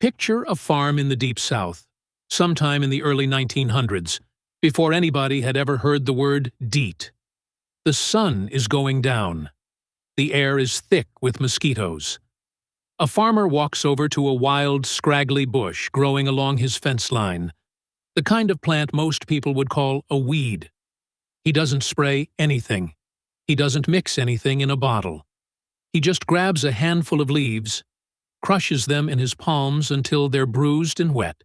Picture a farm in the Deep South, sometime in the early 1900s, before anybody had ever heard the word DEET. The sun is going down. The air is thick with mosquitoes. A farmer walks over to a wild, scraggly bush growing along his fence line, the kind of plant most people would call a weed. He doesn't spray anything. He doesn't mix anything in a bottle. He just grabs a handful of leaves, crushes them in his palms until they're bruised and wet,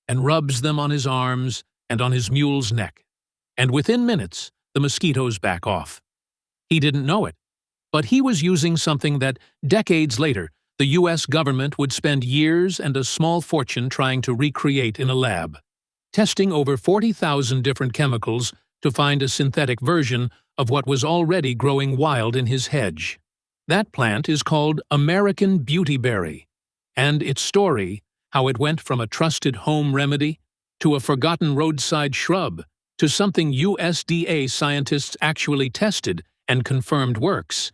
and rubs them on his arms and on his mule's neck. And within minutes, the mosquitoes back off. He didn't know it, but he was using something that, decades later, the U.S. government would spend years and a small fortune trying to recreate in a lab, testing over 40,000 different chemicals to find a synthetic version of what was already growing wild in his hedge. That plant is called American Beautyberry, and its story, how it went from a trusted home remedy to a forgotten roadside shrub to something USDA scientists actually tested and confirmed works,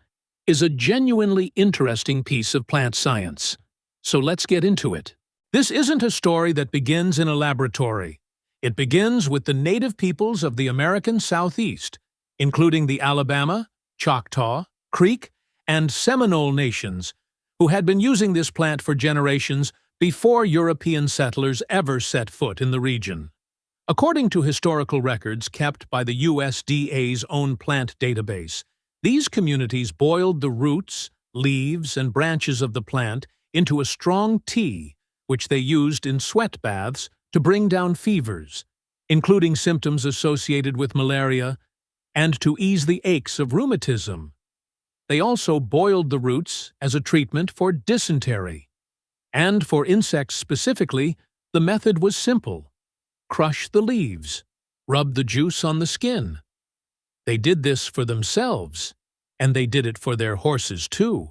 is a genuinely interesting piece of plant science. So let's get into it. This isn't a story that begins in a laboratory. It begins with the native peoples of the American Southeast, including the Alabama, Choctaw, Creek, and Seminole nations, who had been using this plant for generations before European settlers ever set foot in the region. According to historical records kept by the USDA's own plant database, these communities boiled the roots, leaves, and branches of the plant into a strong tea, which they used in sweat baths to bring down fevers, including symptoms associated with malaria, and to ease the aches of rheumatism. They also boiled the roots as a treatment for dysentery. And for insects specifically, the method was simple. Crush the leaves. Rub the juice on the skin. They did this for themselves, and they did it for their horses too,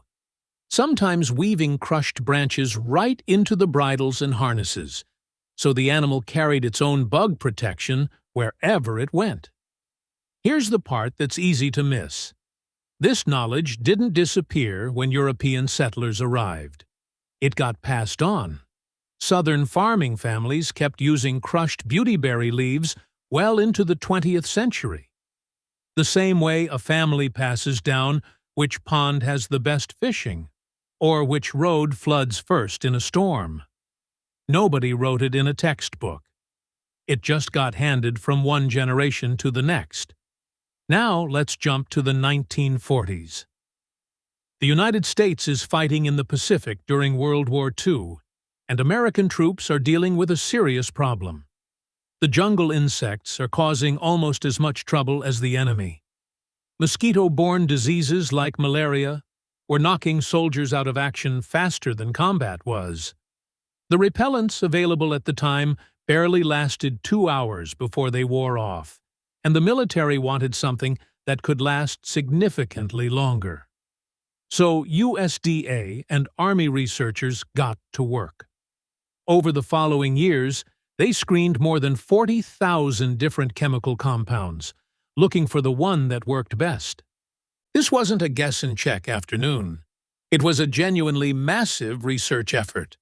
sometimes weaving crushed branches right into the bridles and harnesses, so the animal carried its own bug protection wherever it went. Here's the part that's easy to miss. This knowledge didn't disappear when European settlers arrived. It got passed on. Southern farming families kept using crushed beautyberry leaves well into the 20th century. The same way a family passes down which pond has the best fishing, or which road floods first in a storm. Nobody wrote it in a textbook. It just got handed from one generation to the next. Now let's jump to the 1940s. The United States is fighting in the Pacific during World War II, and American troops are dealing with a serious problem. The jungle insects are causing almost as much trouble as the enemy. Mosquito-borne diseases like malaria were knocking soldiers out of action faster than combat was. The repellents available at the time barely lasted 2 hours before they wore off, and the military wanted something that could last significantly longer. So USDA and Army researchers got to work. Over the following years, they screened more than 40,000 different chemical compounds, looking for the one that worked best. This wasn't a guess-and-check afternoon. It was a genuinely massive research effort.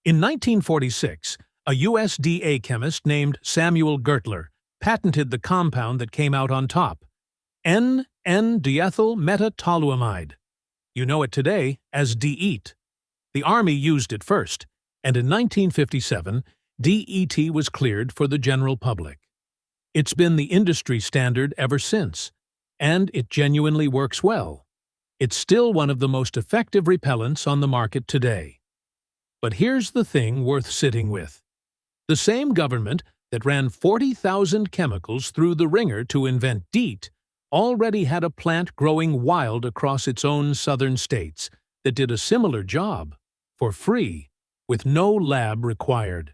In 1946, a USDA chemist named Samuel Gertler patented the compound that came out on top, N,N-diethylmetatoluamide. You know it today as DEET. The Army used it first, and in 1957, DEET was cleared for the general public. It's been the industry standard ever since, and it genuinely works well. It's still one of the most effective repellents on the market today. But here's the thing worth sitting with. The same government that ran 40,000 chemicals through the ringer to invent DEET already had a plant growing wild across its own southern states that did a similar job, for free, with no lab required.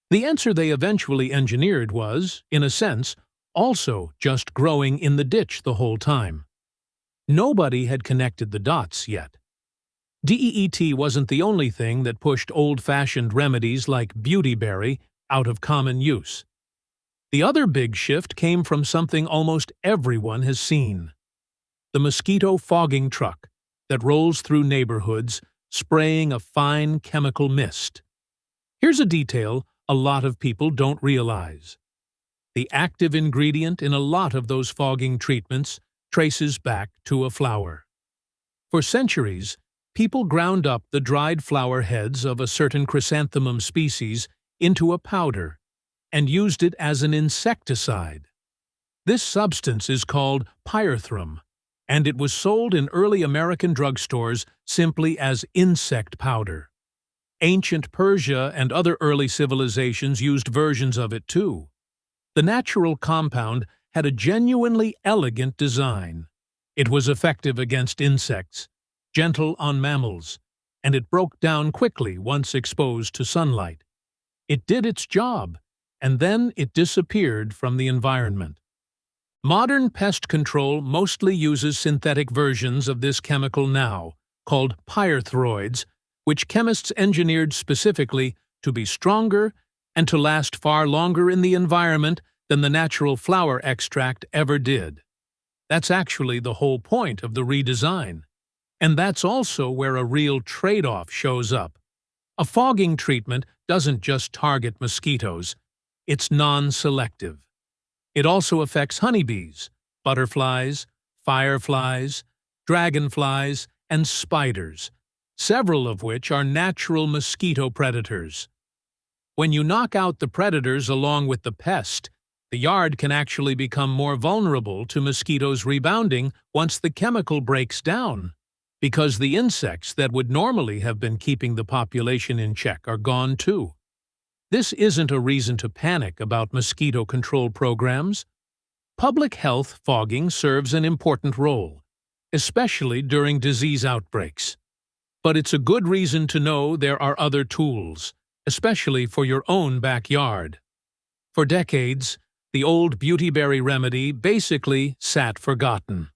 The answer they eventually engineered was, in a sense, also just growing in the ditch the whole time. Nobody had connected the dots yet. DEET wasn't the only thing that pushed old-fashioned remedies like Beautyberry out of common use. The other big shift came from something almost everyone has seen: the mosquito fogging truck that rolls through neighborhoods, spraying a fine chemical mist. Here's a detail a lot of people don't realize. The active ingredient in a lot of those fogging treatments traces back to a flower. For centuries, people ground up the dried flower heads of a certain chrysanthemum species into a powder and used it as an insecticide. This substance is called pyrethrum, and it was sold in early American drugstores simply as insect powder. Ancient Persia and other early civilizations used versions of it too. The natural compound had a genuinely elegant design. It was effective against insects, gentle on mammals, and it broke down quickly once exposed to sunlight. It did its job, and then it disappeared from the environment. Modern pest control mostly uses synthetic versions of this chemical now, called pyrethroids, which chemists engineered specifically to be stronger and to last far longer in the environment than the natural flower extract ever did. That's actually the whole point of the redesign. And that's also where a real trade-off shows up. A fogging treatment doesn't just target mosquitoes, it's non-selective. It also affects honeybees, butterflies, fireflies, dragonflies, and spiders, several of which are natural mosquito predators. When you knock out the predators along with the pest, the yard can actually become more vulnerable to mosquitoes rebounding once the chemical breaks down, because the insects that would normally have been keeping the population in check are gone too. This isn't a reason to panic about mosquito control programs. Public health fogging serves an important role, especially during disease outbreaks. But it's a good reason to know there are other tools, especially for your own backyard. For decades, the old Beautyberry remedy basically sat forgotten.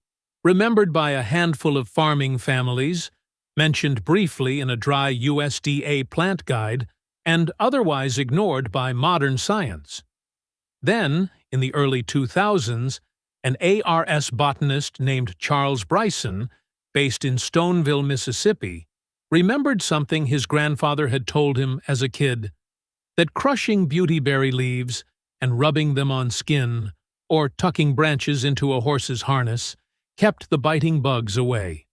Remembered by a handful of farming families, mentioned briefly in a dry USDA plant guide, and otherwise ignored by modern science. Then, in the early 2000s, an ARS botanist named Charles Bryson, based in Stoneville, Mississippi, remembered something his grandfather had told him as a kid, that crushing beautyberry leaves and rubbing them on skin, or tucking branches into a horse's harness, kept the biting bugs away.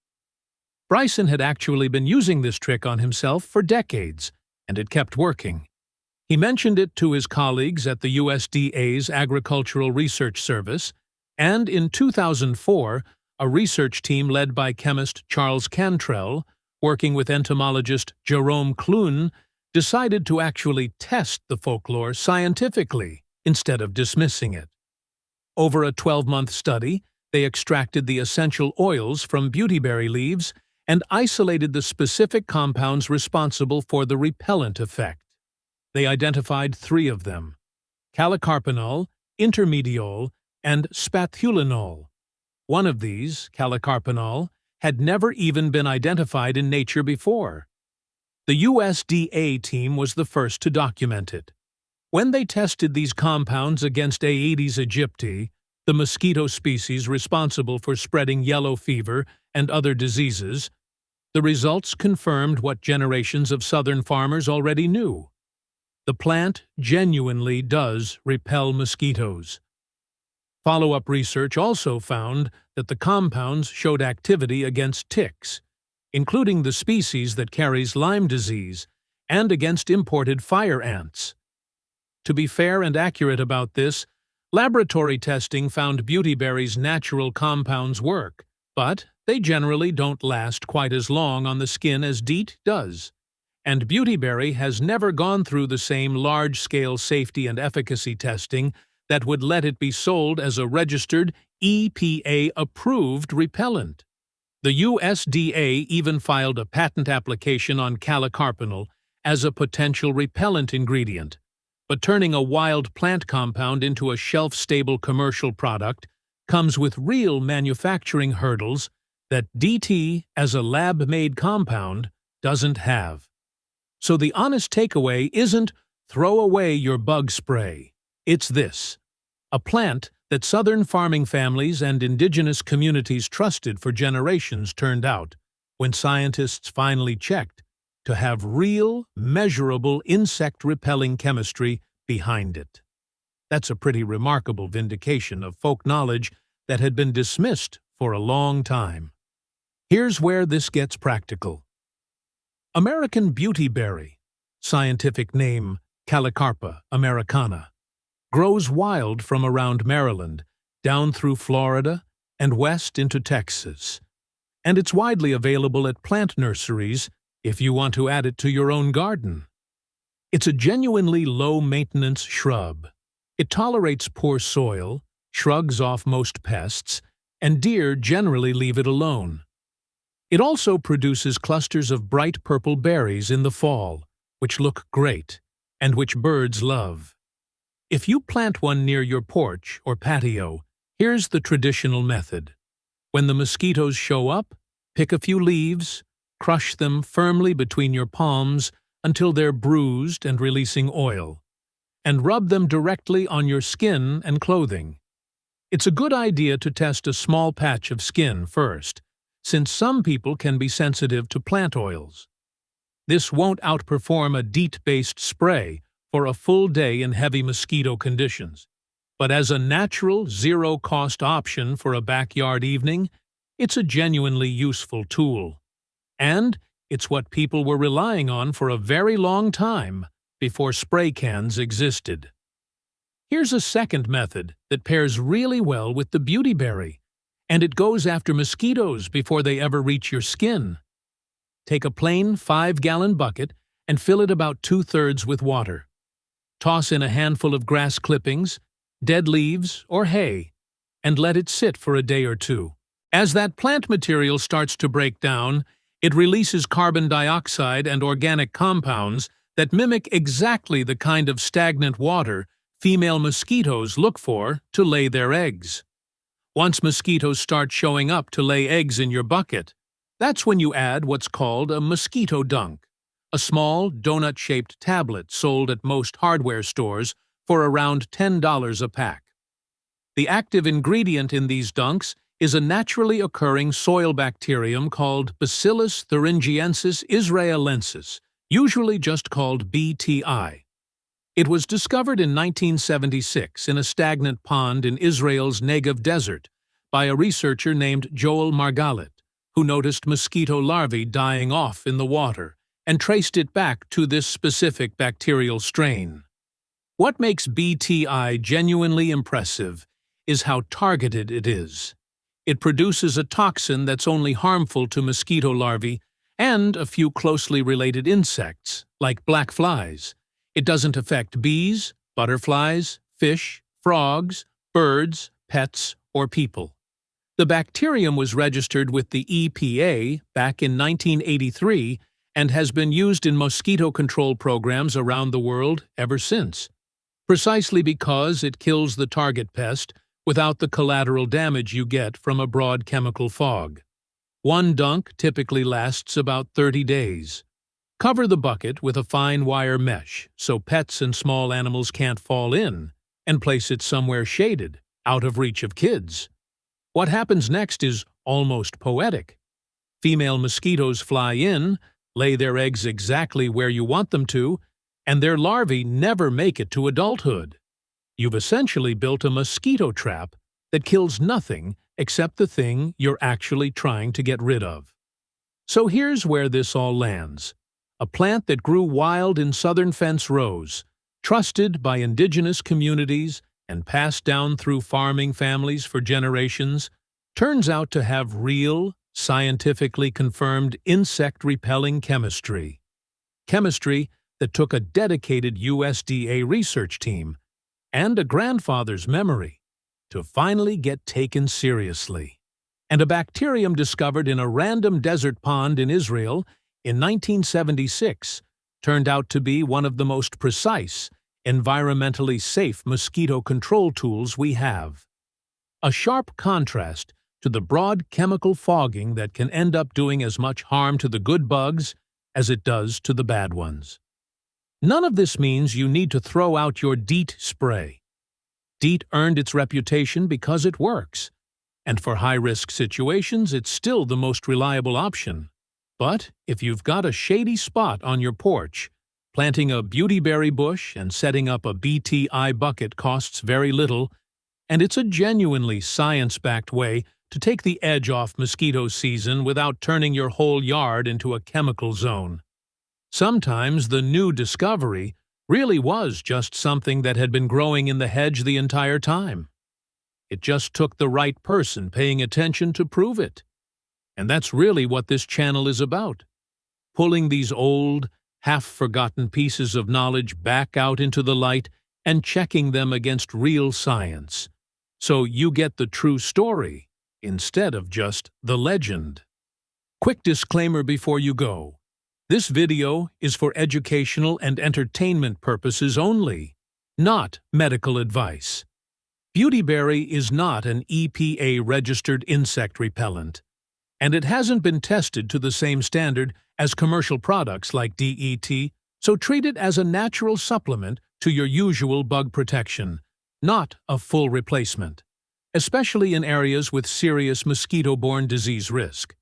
Bryson had actually been using this trick on himself for decades, and it kept working. He mentioned it to his colleagues at the USDA's Agricultural Research Service, and in 2004, a research team led by chemist Charles Cantrell, working with entomologist Jerome Clune, decided to actually test the folklore scientifically instead of dismissing it. Over a 12-month study, they extracted the essential oils from beautyberry leaves and isolated the specific compounds responsible for the repellent effect. They identified 3 of them: callicarpanol, intermediol, and spathulinol. One of these, callicarpanol, had never even been identified in nature before. The USDA team was the first to document it. When they tested these compounds against Aedes aegypti, the mosquito species responsible for spreading yellow fever and other diseases, the results confirmed what generations of southern farmers already knew. The plant genuinely does repel mosquitoes. Follow-up research also found that the compounds showed activity against ticks, including the species that carries Lyme disease, and against imported fire ants. To be fair and accurate about this, laboratory testing found beautyberry's natural compounds work, but they generally don't last quite as long on the skin as DEET does. And beautyberry has never gone through the same large-scale safety and efficacy testing that would let it be sold as a registered, EPA-approved repellent. The USDA even filed a patent application on callicarpanol as a potential repellent ingredient, but turning a wild plant compound into a shelf-stable commercial product comes with real manufacturing hurdles that DEET, as a lab-made compound, doesn't have. So the honest takeaway isn't throw away your bug spray. It's this: a plant that southern farming families and indigenous communities trusted for generations turned out, when scientists finally checked to have real, measurable insect-repelling chemistry behind it. That's a pretty remarkable vindication of folk knowledge that had been dismissed for a long time. Here's where this gets practical. American Beautyberry, scientific name Callicarpa americana, grows wild from around Maryland, down through Florida, and west into Texas. And it's widely available at plant nurseries if you want to add it to your own garden. It's a genuinely low-maintenance shrub. It tolerates poor soil, shrugs off most pests, and deer generally leave it alone. It also produces clusters of bright purple berries in the fall, which look great, and which birds love. If you plant one near your porch or patio, here's the traditional method. When the mosquitoes show up, pick a few leaves, crush them firmly between your palms until they're bruised and releasing oil, and rub them directly on your skin and clothing. It's a good idea to test a small patch of skin first, since some people can be sensitive to plant oils. This won't outperform a DEET-based spray for a full day in heavy mosquito conditions, but as a natural, zero-cost option for a backyard evening, it's a genuinely useful tool. And it's what people were relying on for a very long time before spray cans existed. Here's a second method that pairs really well with the Beautyberry, and it goes after mosquitoes before they ever reach your skin. Take a plain 5-gallon bucket and fill it about 2/3 with water. Toss in a handful of grass clippings, dead leaves, or hay, and let it sit for a day or two. As that plant material starts to break down, it releases carbon dioxide and organic compounds that mimic exactly the kind of stagnant water female mosquitoes look for to lay their eggs. Once mosquitoes start showing up to lay eggs in your bucket, that's when you add what's called a mosquito dunk, a small donut-shaped tablet sold at most hardware stores for around $10 a pack. The active ingredient in these dunks is a naturally occurring soil bacterium called Bacillus thuringiensis israelensis, usually just called BTI. It was discovered in 1976 in a stagnant pond in Israel's Negev desert by a researcher named Joel Margalit, who noticed mosquito larvae dying off in the water and traced it back to this specific bacterial strain. What makes BTI genuinely impressive is how targeted it is. It produces a toxin that's only harmful to mosquito larvae and a few closely related insects, like black flies. It doesn't affect bees, butterflies, fish, frogs, birds, pets, or people. The bacterium was registered with the EPA back in 1983 and has been used in mosquito control programs around the world ever since, precisely because it kills the target pest without the collateral damage you get from a broad chemical fog. One dunk typically lasts about 30 days. Cover the bucket with a fine wire mesh so pets and small animals can't fall in, and place it somewhere shaded, out of reach of kids. What happens next is almost poetic. Female mosquitoes fly in, lay their eggs exactly where you want them to, and their larvae never make it to adulthood. You've essentially built a mosquito trap that kills nothing except the thing you're actually trying to get rid of. So here's where this all lands. A plant that grew wild in southern fence rows, trusted by indigenous communities and passed down through farming families for generations, turns out to have real, scientifically confirmed insect-repelling chemistry. Chemistry that took a dedicated USDA research team and a grandfather's memory to finally get taken seriously. And a bacterium discovered in a random desert pond in Israel in 1976 turned out to be one of the most precise, environmentally safe mosquito control tools we have. A sharp contrast to the broad chemical fogging that can end up doing as much harm to the good bugs as it does to the bad ones. None of this means you need to throw out your DEET spray. DEET earned its reputation because it works, and for high-risk situations it's still the most reliable option. But if you've got a shady spot on your porch, planting a beautyberry bush and setting up a BTI bucket costs very little, and it's a genuinely science-backed way to take the edge off mosquito season without turning your whole yard into a chemical zone. Sometimes the new discovery really was just something that had been growing in the hedge the entire time. It just took the right person paying attention to prove it. And that's really what this channel is about. Pulling these old, half-forgotten pieces of knowledge back out into the light and checking them against real science, so you get the true story instead of just the legend. Quick disclaimer before you go. This video is for educational and entertainment purposes only, not medical advice. Beautyberry is not an EPA-registered insect repellent, and it hasn't been tested to the same standard as commercial products like DEET, so treat it as a natural supplement to your usual bug protection, not a full replacement, especially in areas with serious mosquito-borne disease risk.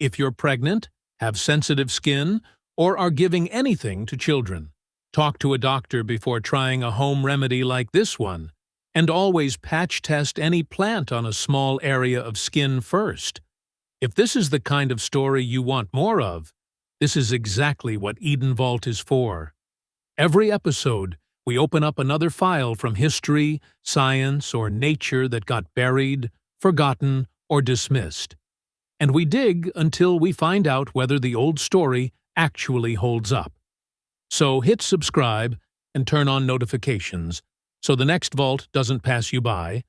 If you're pregnant, have sensitive skin, or are giving anything to children, talk to a doctor before trying a home remedy like this one, and always patch test any plant on a small area of skin first. If this is the kind of story you want more of, this is exactly what Eden Vault is for. Every episode, we open up another file from history, science, or nature that got buried, forgotten, or dismissed. And we dig until we find out whether the old story actually holds up. So hit subscribe and turn on notifications so the next vault doesn't pass you by.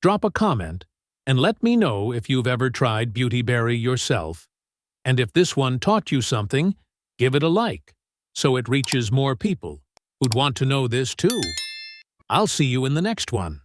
Drop a comment and let me know if you've ever tried Beautyberry yourself. And if this one taught you something, give it a like so it reaches more people who'd want to know this too. I'll see you in the next one.